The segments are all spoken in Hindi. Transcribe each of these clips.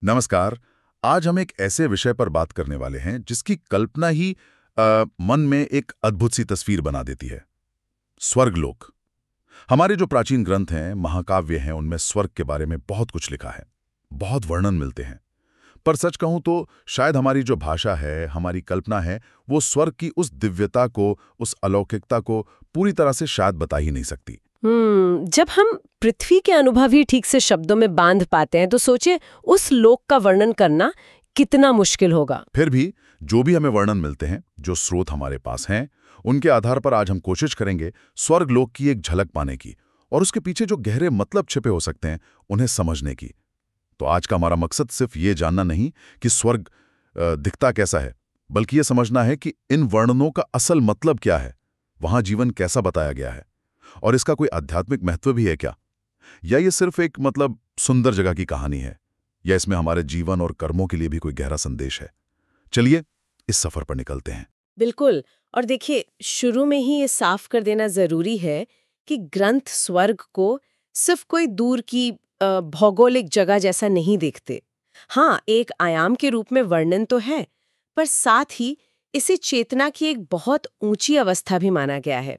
नमस्कार। आज हम एक ऐसे विषय पर बात करने वाले हैं जिसकी कल्पना ही मन में एक अद्भुत सी तस्वीर बना देती है। स्वर्गलोक। हमारे जो प्राचीन ग्रंथ हैं, महाकाव्य हैं, उनमें स्वर्ग के बारे में बहुत कुछ लिखा है, बहुत वर्णन मिलते हैं। पर सच कहूं तो शायद हमारी जो भाषा है, हमारी कल्पना है, वो स्वर्ग की उस दिव्यता को, उस अलौकिकता को पूरी तरह से शायद बता ही नहीं सकती। जब हम पृथ्वी के अनुभव ही ठीक से शब्दों में बांध पाते हैं तो सोचे उस लोक का वर्णन करना कितना मुश्किल होगा। फिर भी जो भी हमें वर्णन मिलते हैं, जो स्रोत हमारे पास हैं, उनके आधार पर आज हम कोशिश करेंगे स्वर्गलोक की एक झलक पाने की और उसके पीछे जो गहरे मतलब छिपे हो सकते हैं उन्हें समझने की। तो आज का हमारा मकसद सिर्फ ये जानना नहीं कि स्वर्ग दिखता कैसा है, बल्कि ये समझना है कि इन वर्णनों का असल मतलब क्या है, वहां जीवन कैसा बताया गया है और इसका कोई आध्यात्मिक महत्व भी है क्या, या ये सिर्फ एक सुंदर जगह की कहानी है, या इसमें हमारे जीवन और कर्मों के लिए भी कोई गहरा संदेश है। चलिए इस सफर पर निकलते हैं। बिल्कुल। और देखिए, शुरू में ही ये साफ कर देना जरूरी है कि ग्रंथ स्वर्ग को सिर्फ कोई दूर की भौगोलिक जगह जैसा नहीं देखते। हाँ, एक आयाम के रूप में वर्णन तो है, पर साथ ही इसे चेतना की एक बहुत ऊंची अवस्था भी माना गया है।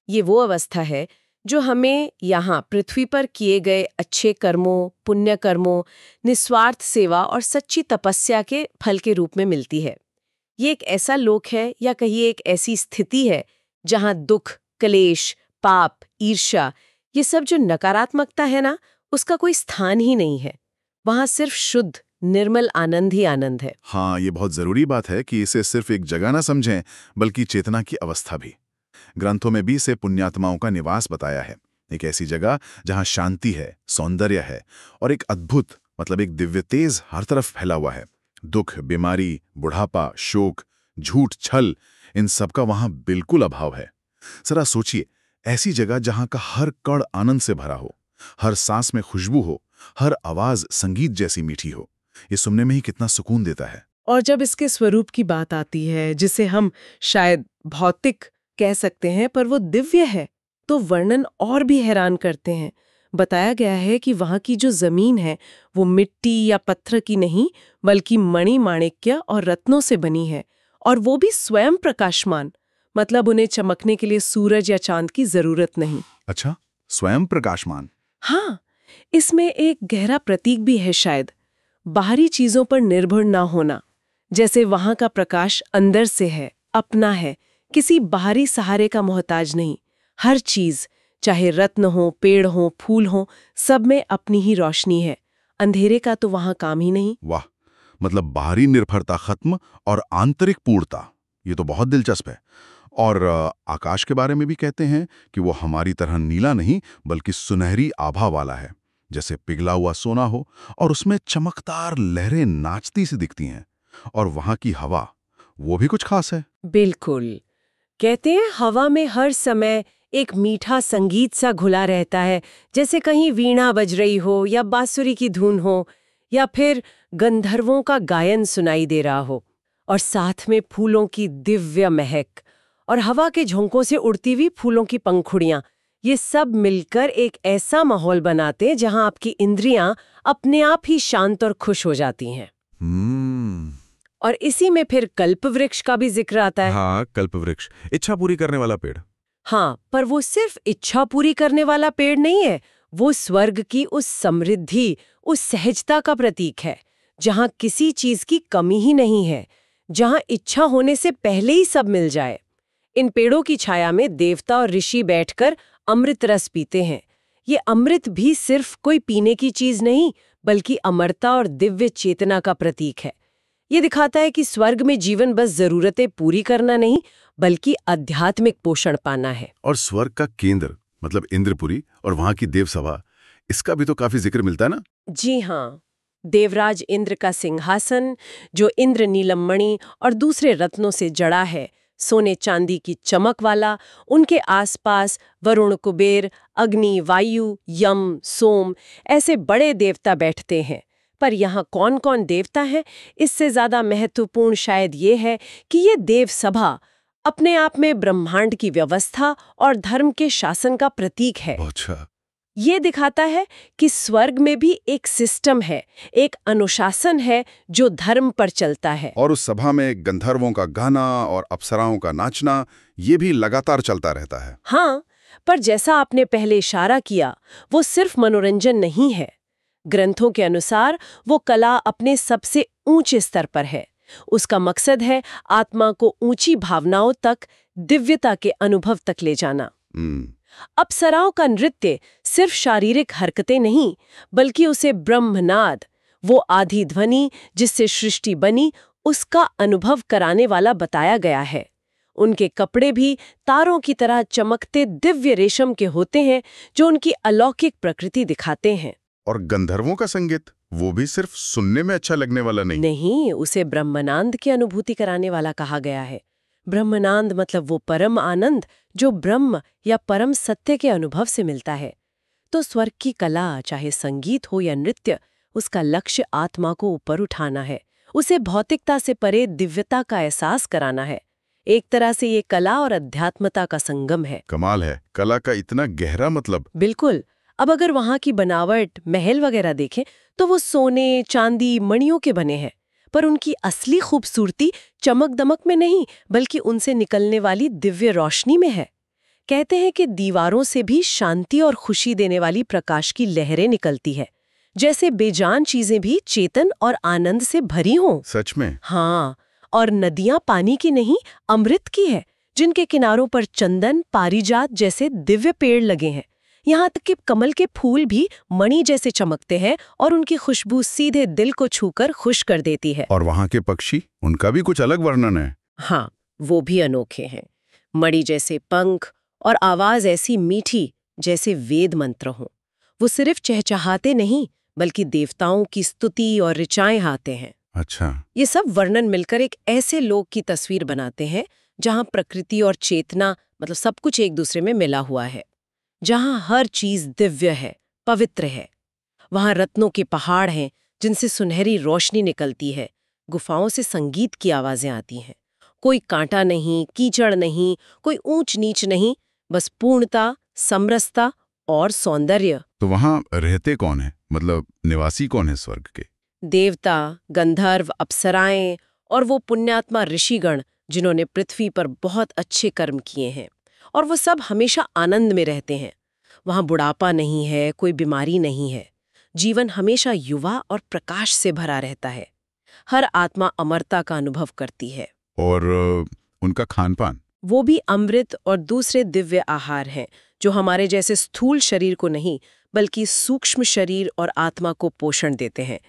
ये वो अवस्था है जो हमें यहाँ पृथ्वी पर किए गए अच्छे कर्मों, पुण्य कर्मों, निस्वार्थ सेवा और सच्ची तपस्या के फल के रूप में मिलती है। ये एक ऐसा लोक है, या कहिए एक ऐसी स्थिति है, जहाँ दुख, क्लेश, पाप, ईर्ष्या, ये सब जो नकारात्मकता है ना, उसका कोई स्थान ही नहीं है। वहाँ सिर्फ शुद्ध, निर्मल आनंद ही आनंद है। हाँ, ये बहुत जरूरी बात है कि इसे सिर्फ एक जगह ना समझें, बल्कि चेतना की अवस्था भी। ग्रंथों में भी इसे पुण्यात्माओं का निवास बताया है, एक ऐसी जगह जहां शांति है, सौंदर्य है और एक अद्भुत एक दिव्य तेज हर तरफ फैला हुआ है। दुख, बीमारी, बुढ़ापा, शोक, झूठ, छल, इन सब का वहां बिल्कुल अभाव है। जरा सोचिए, ऐसी जगह जहां का हर कण आनंद से भरा हो, हर सांस में खुशबू हो, हर आवाज संगीत जैसी मीठी हो, ये सुनने में ही कितना सुकून देता है। और जब इसके स्वरूप की बात आती है, जिसे हम शायद भौतिक कह सकते हैं, पर वो दिव्य है, तो वर्णन और भी हैरान करते हैं। बताया गया है कि वहाँ की जो जमीन है वो मिट्टी या पत्थर की नहीं, बल्कि मणि, माणिक्य और रत्नों से बनी है, और वो भी स्वयं प्रकाशमान। मतलब उन्हें चमकने के लिए सूरज या चांद की जरूरत नहीं। अच्छा, स्वयं प्रकाशमान। हाँ, इसमें एक गहरा प्रतीक भी है शायद, बाहरी चीजों पर निर्भर ना होना। जैसे वहां का प्रकाश अंदर से है, अपना है, किसी बाहरी सहारे का मोहताज नहीं। हर चीज, चाहे रत्न हो, पेड़ हो, फूल हो, सब में अपनी ही रोशनी है। अंधेरे का तो वहां काम ही नहीं। वाह, बाहरी निर्भरता खत्म और आंतरिक पूर्णता, ये तो बहुत दिलचस्प है। और आकाश के बारे में भी कहते हैं कि वो हमारी तरह नीला नहीं, बल्कि सुनहरी आभा वाला है, जैसे पिघला हुआ सोना हो, और उसमें चमकदार लहरें नाचती सी दिखती हैं। और वहां की हवा, वो भी कुछ खास है। बिल्कुल। कहते हैं हवा में हर समय एक मीठा संगीत सा घुला रहता है, जैसे कहीं वीणा बज रही हो, या बांसुरी की धुन हो, या फिर गंधर्वों का गायन सुनाई दे रहा हो। और साथ में फूलों की दिव्य महक और हवा के झोंकों से उड़ती हुई फूलों की पंखुड़ियां, ये सब मिलकर एक ऐसा माहौल बनाते हैं जहां आपकी इंद्रियां अपने आप ही शांत और खुश हो जाती हैं। और इसी में फिर कल्प वृक्ष का भी जिक्र आता है। हाँ, कल्प वृक्ष, इच्छा पूरी करने वाला पेड़। हाँ, पर वो सिर्फ इच्छा पूरी करने वाला पेड़ नहीं है, वो स्वर्ग की उस समृद्धि, उस सहजता का प्रतीक है, जहाँ किसी चीज की कमी ही नहीं है, जहाँ इच्छा होने से पहले ही सब मिल जाए। इन पेड़ों की छाया में देवता और ऋषि बैठकर अमृत रस पीते हैं। ये अमृत भी सिर्फ कोई पीने की चीज नहीं, बल्कि अमरता और दिव्य चेतना का प्रतीक है। ये दिखाता है कि स्वर्ग में जीवन बस जरूरतें पूरी करना नहीं, बल्कि आध्यात्मिक पोषण पाना है। और स्वर्ग का केंद्र इंद्रपुरी और वहां की देवसभा, इसका भी तो काफी जिक्र मिलता है ना। जी हाँ, देवराज इंद्र का सिंहासन, जो इंद्र नीलम मणि और दूसरे रत्नों से जड़ा है, सोने चांदी की चमक वाला। उनके आसपास वरुण, कुबेर, अग्नि, वायु, यम, सोम, ऐसे बड़े देवता बैठते हैं। पर यहाँ कौन कौन देवता हैं, इससे ज्यादा महत्वपूर्ण शायद ये है कि ये देव सभा अपने आप में ब्रह्मांड की व्यवस्था और धर्म के शासन का प्रतीक है। अच्छा। ये दिखाता है कि स्वर्ग में भी एक सिस्टम है, एक अनुशासन है जो धर्म पर चलता है। और उस सभा में गंधर्वों का गाना और अप्सराओं का नाचना ये भी लगातार चलता रहता है। हाँ, पर जैसा आपने पहले इशारा किया, वो सिर्फ मनोरंजन नहीं है। ग्रंथों के अनुसार वो कला अपने सबसे ऊंचे स्तर पर है। उसका मकसद है आत्मा को ऊंची भावनाओं तक, दिव्यता के अनुभव तक ले जाना। अप्सराओं का नृत्य सिर्फ शारीरिक हरकतें नहीं, बल्कि उसे ब्रह्मनाद, वो आधी ध्वनि जिससे सृष्टि बनी, उसका अनुभव कराने वाला बताया गया है। उनके कपड़े भी तारों की तरह चमकते दिव्य रेशम के होते हैं, जो उनकी अलौकिक प्रकृति दिखाते हैं। और गंधर्वों का संगीत, वो भी सिर्फ सुनने में अच्छा लगने वाला नहीं, उसे ब्रह्मानंद की अनुभूति कराने वाला कहा गया है। ब्रह्मानंद मतलब वो परम आनंद जो ब्रह्म या परम सत्य के अनुभव से मिलता है। तो स्वर्ग की कला, चाहे संगीत हो या नृत्य, उसका लक्ष्य आत्मा को ऊपर उठाना है, उसे भौतिकता से परे दिव्यता का एहसास कराना है। एक तरह से ये कला और अध्यात्मता का संगम है। कमाल है, कला का इतना गहरा मतलब। बिल्कुल। अब अगर वहाँ की बनावट, महल वगैरह देखें तो वो सोने, चांदी, मणियों के बने हैं, पर उनकी असली खूबसूरती चमक दमक में नहीं, बल्कि उनसे निकलने वाली दिव्य रोशनी में है। कहते हैं कि दीवारों से भी शांति और खुशी देने वाली प्रकाश की लहरें निकलती है, जैसे बेजान चीजें भी चेतन और आनंद से भरी हों। सच में? हाँ, और नदियां पानी की नहीं, अमृत की है, जिनके किनारों पर चंदन, पारिजात जैसे दिव्य पेड़ लगे हैं। यहाँ तक कि कमल के फूल भी मणि जैसे चमकते हैं और उनकी खुशबू सीधे दिल को छूकर खुश कर देती है। और वहाँ के पक्षी, उनका भी कुछ अलग वर्णन है। हाँ, वो भी अनोखे हैं। मणि जैसे पंख और आवाज ऐसी मीठी जैसे वेद मंत्र हों। वो सिर्फ चहचहाते नहीं, बल्कि देवताओं की स्तुति और ऋचाएं हाते हैं। अच्छा। ये सब वर्णन मिलकर एक ऐसे लोक की तस्वीर बनाते हैं जहाँ प्रकृति और चेतना, मतलब सब कुछ एक दूसरे में मिला हुआ है, जहाँ हर चीज दिव्य है, पवित्र है। वहाँ रत्नों के पहाड़ हैं जिनसे सुनहरी रोशनी निकलती है, गुफाओं से संगीत की आवाजें आती हैं। कोई कांटा नहीं, कीचड़ नहीं, कोई ऊंच नीच नहीं, बस पूर्णता, समरसता और सौंदर्य। तो वहाँ रहते कौन है, मतलब निवासी कौन है स्वर्ग के? देवता, गंधर्व, अप्सराएं और वो पुण्यात्मा ऋषिगण जिन्होंने पृथ्वी पर बहुत अच्छे कर्म किए हैं, और वो सब हमेशा आनंद में रहते हैं। वहाँ बुढ़ापा नहीं है, कोई बीमारी नहीं है। जीवन हमेशा युवा और प्रकाश से भरा रहता है। हर आत्मा अमरता का अनुभव करती है। और उनका खान पान? वो भी अमृत और दूसरे दिव्य आहार हैं, जो हमारे जैसे स्थूल शरीर को नहीं, बल्कि सूक्ष्म शरीर और आत्मा को पोषण देते हैं।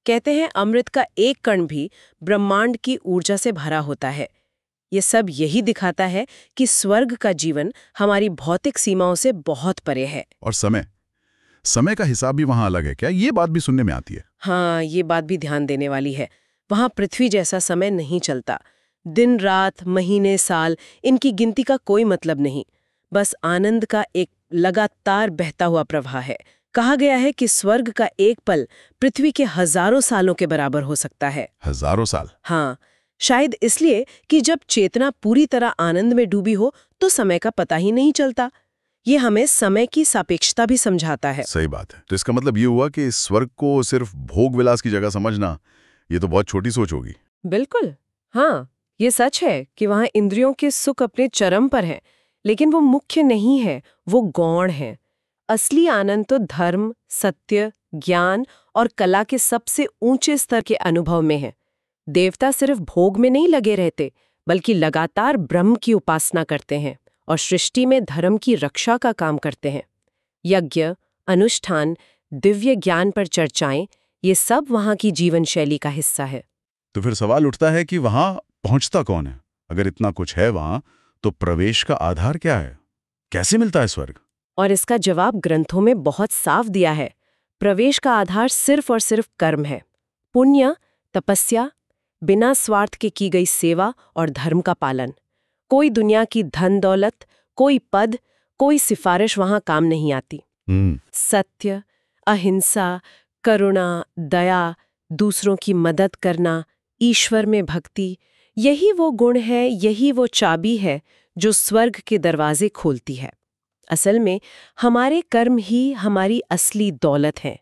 कहते हैं अमृत का एक कण भी ब्रह्मांड की ऊर्जा से भरा होता है। ये सब यही दिखाता है कि स्वर्ग का जीवन हमारी भौतिक सीमाओं से बहुत परे है। और समय का हिसाब भी वहाँ अलग है क्या? ये बात भी सुनने में आती है। हाँ, ये बात भी ध्यान देने वाली है। वहाँ पृथ्वी जैसा समय नहीं चलता। दिन रात, महीने, साल, इनकी गिनती का कोई मतलब नहीं। बस आनंद का एक लगातार बहता हुआ प्रवाह है। कहा गया है कि स्वर्ग का एक पल पृथ्वी के हजारों सालों के बराबर हो सकता है। हजारों साल? हाँ, शायद इसलिए कि जब चेतना पूरी तरह आनंद में डूबी हो तो समय का पता ही नहीं चलता। ये हमें समय की सापेक्षता भी समझाता है। सही बात है। तो इसका मतलब ये हुआ कि स्वर्ग को सिर्फ भोग विलास की जगह समझना, ये तो बहुत छोटी सोच होगी। बिल्कुल, हाँ, ये सच है कि वहाँ इंद्रियों के सुख अपने चरम पर हैं, लेकिन वो मुख्य नहीं है, वो गौण है। असली आनंद तो धर्म, सत्य, ज्ञान और कला के सबसे ऊंचे स्तर के अनुभव में है। देवता सिर्फ भोग में नहीं लगे रहते, बल्कि लगातार ब्रह्म की उपासना करते हैं और सृष्टि में धर्म की रक्षा का काम करते हैं। यज्ञ, अनुष्ठान, दिव्य ज्ञान पर चर्चाएं, ये सब वहाँ की जीवन शैली का हिस्सा है। तो फिर सवाल उठता है कि वहाँ पहुँचता कौन है? अगर इतना कुछ है वहाँ, तो प्रवेश का आधार क्या है? कैसे मिलता है स्वर्ग? और इसका जवाब ग्रंथों में बहुत साफ दिया है। प्रवेश का आधार सिर्फ और सिर्फ कर्म है। पुण्य, तपस्या, बिना स्वार्थ के की गई सेवा और धर्म का पालन। कोई दुनिया की धन दौलत, कोई पद, कोई सिफारिश वहां काम नहीं आती। सत्य, अहिंसा, करुणा, दया, दूसरों की मदद करना, ईश्वर में भक्ति, यही वो गुण है, यही वो चाबी है जो स्वर्ग के दरवाजे खोलती है। असल में हमारे कर्म ही हमारी असली दौलत हैं,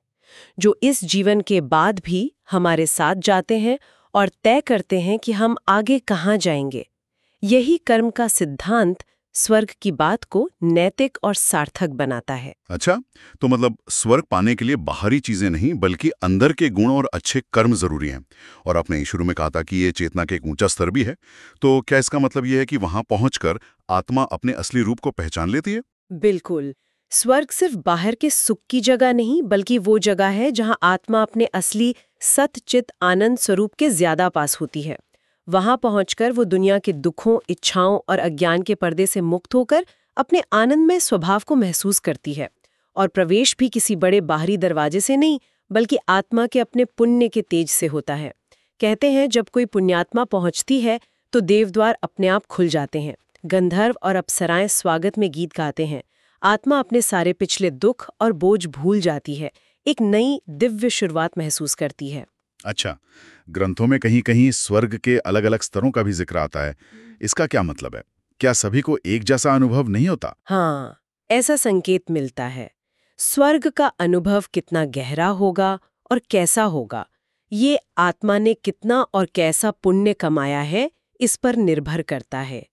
जो इस जीवन के बाद भी हमारे साथ जाते हैं और तय करते हैं कि हम आगे कहाँ जाएंगे। यही कर्म का सिद्धांत स्वर्ग की बात को नैतिक और सार्थक बनाता है। अच्छा, तो मतलब स्वर्ग पाने के लिए बाहरी चीजें नहीं बल्कि अंदर के गुण और अच्छे कर्म जरूरी हैं। और आपने शुरू में कहा था कि ये चेतना के एक ऊंचा स्तर भी है, तो क्या इसका मतलब ये है कि वहां पहुंचकर आत्मा अपने असली रूप को पहचान लेती है? बिल्कुल। स्वर्ग सिर्फ बाहर के सुख की जगह नहीं, बल्कि वो जगह है जहां आत्मा अपने असली सत-चित आनंद स्वरूप के ज्यादा पास होती है। वहां पहुंचकर वो दुनिया के दुखों, इच्छाओं और अज्ञान के पर्दे से मुक्त होकर अपने आनंदमय स्वभाव को महसूस करती है। और प्रवेश भी किसी बड़े बाहरी दरवाजे से नहीं, बल्कि आत्मा के अपने पुण्य के तेज से होता है। कहते हैं जब कोई पुण्यात्मा पहुंचती है तो देवद्वार अपने आप खुल जाते हैं। गंधर्व और अप्सराएं स्वागत में गीत गाते हैं। आत्मा अपने सारे पिछले दुख और बोझ भूल जाती है, एक नई दिव्य शुरुआत महसूस करती है। अच्छा, ग्रंथों में कहीं कहीं स्वर्ग के अलग अलग स्तरों का भी जिक्र आता है। इसका क्या मतलब है? क्या सभी को एक जैसा अनुभव नहीं होता? हाँ, ऐसा संकेत मिलता है। स्वर्ग का अनुभव कितना गहरा होगा और कैसा होगा, ये आत्मा ने कितना और कैसा पुण्य कमाया है, इस पर निर्भर करता है।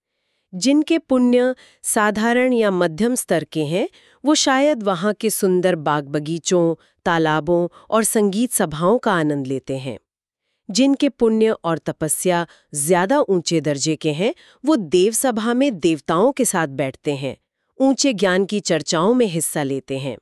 जिनके पुण्य साधारण या मध्यम स्तर के हैं, वो शायद वहाँ के सुंदर बाग बगीचों, तालाबों और संगीत सभाओं का आनंद लेते हैं। जिनके पुण्य और तपस्या ज्यादा ऊंचे दर्जे के हैं, वो देव सभा में देवताओं के साथ बैठते हैं, ऊंचे ज्ञान की चर्चाओं में हिस्सा लेते हैं।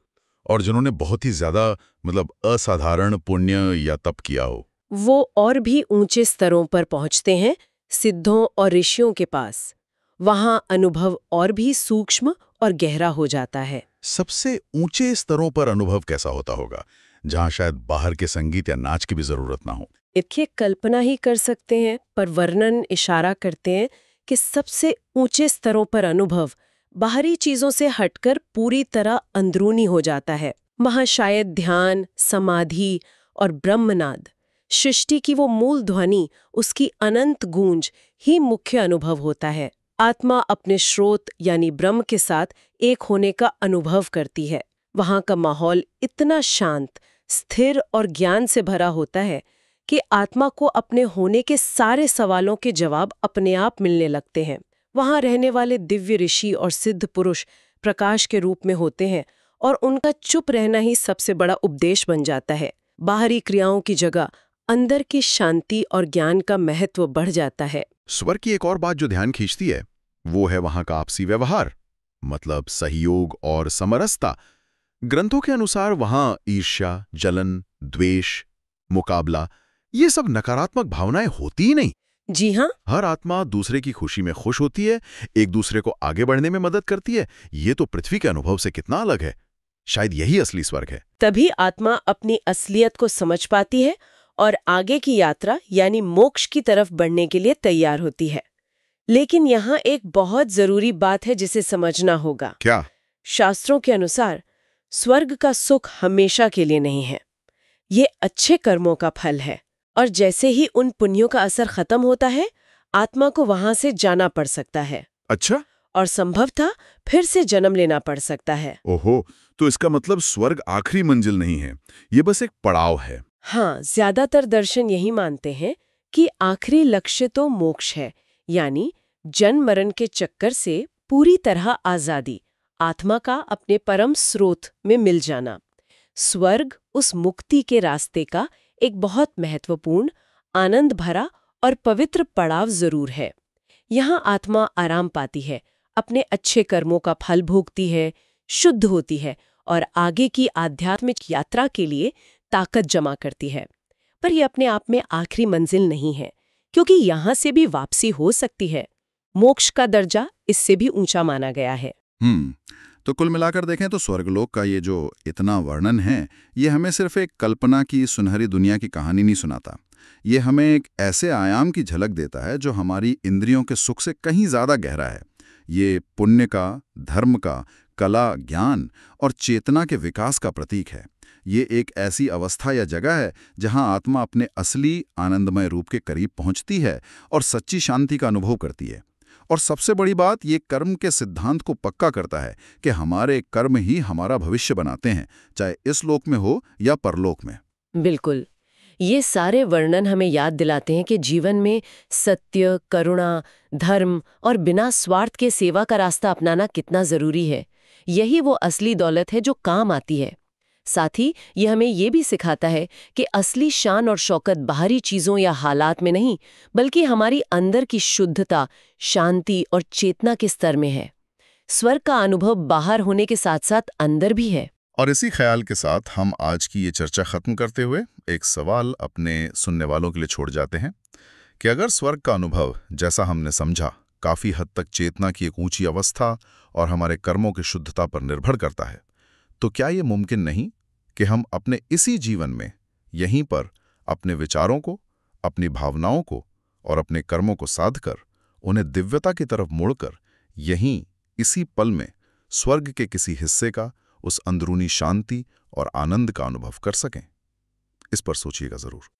और जिन्होंने बहुत ही ज्यादा मतलब असाधारण पुण्य या तप किया हो, वो और भी ऊंचे स्तरों पर पहुंचते हैं, सिद्धों और ऋषियों के पास। वहां अनुभव और भी सूक्ष्म और गहरा हो जाता है। सबसे ऊंचे स्तरों पर अनुभव कैसा होता होगा, जहां शायद बाहर के संगीत या नाच की भी जरूरत ना हो? इसकी कल्पना ही कर सकते हैं, पर वर्णन इशारा करते हैं कि सबसे ऊंचे स्तरों पर अनुभव बाहरी चीजों से हटकर पूरी तरह अंदरूनी हो जाता है। वहां शायद ध्यान, समाधि और ब्रह्मनाद, सृष्टि की वो मूल ध्वनि, उसकी अनंत गूंज ही मुख्य अनुभव होता है। आत्मा अपने स्रोत यानी ब्रह्म के साथ एक होने का अनुभव करती है। वहां का माहौल इतना शांत, स्थिर और ज्ञान से भरा होता है कि आत्मा को अपने होने के सारे सवालों के जवाब अपने आप मिलने लगते हैं। वहां रहने वाले दिव्य ऋषि और सिद्ध पुरुष प्रकाश के रूप में होते हैं और उनका चुप रहना ही सबसे बड़ा उपदेश बन जाता है। बाहरी क्रियाओं की जगह अंदर की शांति और ज्ञान का महत्व बढ़ जाता है। स्वर्ग की एक और बात जो ध्यान खींचती है, वो है वहां का आपसी व्यवहार, मतलब सहयोग और समरसता। ग्रंथों के अनुसार वहां ईर्ष्या, जलन, द्वेष, मुकाबला, ये सब नकारात्मक भावनाएं होती ही नहीं। जी हाँ, हर आत्मा दूसरे की खुशी में खुश होती है, एक दूसरे को आगे बढ़ने में मदद करती है। ये तो पृथ्वी के अनुभव से कितना अलग है। शायद यही असली स्वर्ग है। तभी आत्मा अपनी असलियत को समझ पाती है और आगे की यात्रा यानी मोक्ष की तरफ बढ़ने के लिए तैयार होती है। लेकिन यहाँ एक बहुत जरूरी बात है जिसे समझना होगा। क्या? शास्त्रों के अनुसार स्वर्ग का सुख हमेशा के लिए नहीं है। ये अच्छे कर्मों का फल है, और जैसे ही उन पुण्यों का असर खत्म होता है, आत्मा को वहां से जाना पड़ सकता है। अच्छा। और संभवतः फिर से जन्म लेना पड़ सकता है। ओहो, तो इसका मतलब स्वर्ग आखिरी मंजिल नहीं है, ये बस एक पड़ाव है। हाँ, ज्यादातर दर्शन यही मानते हैं कि आखिरी लक्ष्य तो मोक्ष है, यानी जन्म मरण के चक्कर से पूरी तरह आजादी, आत्मा का अपने परम स्रोत में मिल जाना। स्वर्ग उस मुक्ति के रास्ते का एक बहुत महत्वपूर्ण, आनंद भरा और पवित्र पड़ाव जरूर है। यहाँ आत्मा आराम पाती है, अपने अच्छे कर्मों का फल भोगती है, शुद्ध होती है और आगे की आध्यात्मिक यात्रा के लिए ताकत जमा करती है। पर यह अपने आप में आखिरी मंजिल नहीं है, क्योंकि यहाँ से भी वापसी हो सकती है। मोक्ष का दर्जा इससे भी ऊंचा माना गया है। तो कुल मिलाकर देखें तो स्वर्गलोक का ये जो इतना वर्णन है, ये हमें सिर्फ एक कल्पना की सुनहरी दुनिया की कहानी नहीं सुनाता। ये हमें एक ऐसे आयाम की झलक देता है जो हमारी इंद्रियों के सुख से कहीं ज्यादा गहरा है। ये पुण्य का, धर्म का, कला, ज्ञान और चेतना के विकास का प्रतीक है। ये एक ऐसी अवस्था या जगह है जहां आत्मा अपने असली आनंदमय रूप के करीब पहुंचती है और सच्ची शांति का अनुभव करती है। और सबसे बड़ी बात, ये कर्म के सिद्धांत को पक्का करता है कि हमारे कर्म ही हमारा भविष्य बनाते हैं, चाहे इस लोक में हो या परलोक में। बिल्कुल। ये सारे वर्णन हमें याद दिलाते हैं कि जीवन में सत्य, करुणा, धर्म और बिना स्वार्थ के सेवा का रास्ता अपनाना कितना जरूरी है। यही वो असली दौलत है जो काम आती है। साथ ही ये हमें ये भी सिखाता है कि असली शान और शौकत बाहरी चीजों या हालात में नहीं, बल्कि हमारी अंदर की शुद्धता, शांति और चेतना के स्तर में है। स्वर्ग का अनुभव बाहर होने के साथ साथ अंदर भी है। और इसी ख्याल के साथ हम आज की ये चर्चा खत्म करते हुए एक सवाल अपने सुनने वालों के लिए छोड़ जाते हैं कि अगर स्वर्ग का अनुभव, जैसा हमने समझा, काफी हद तक चेतना की एक ऊंची अवस्था और हमारे कर्मों की शुद्धता पर निर्भर करता है, तो क्या ये मुमकिन नहीं कि हम अपने इसी जीवन में यहीं पर अपने विचारों को, अपनी भावनाओं को और अपने कर्मों को साध कर उन्हें दिव्यता की तरफ मोड़कर यहीं इसी पल में स्वर्ग के किसी हिस्से का, उस अंदरूनी शांति और आनंद का अनुभव कर सकें? इस पर सोचिएगा जरूर।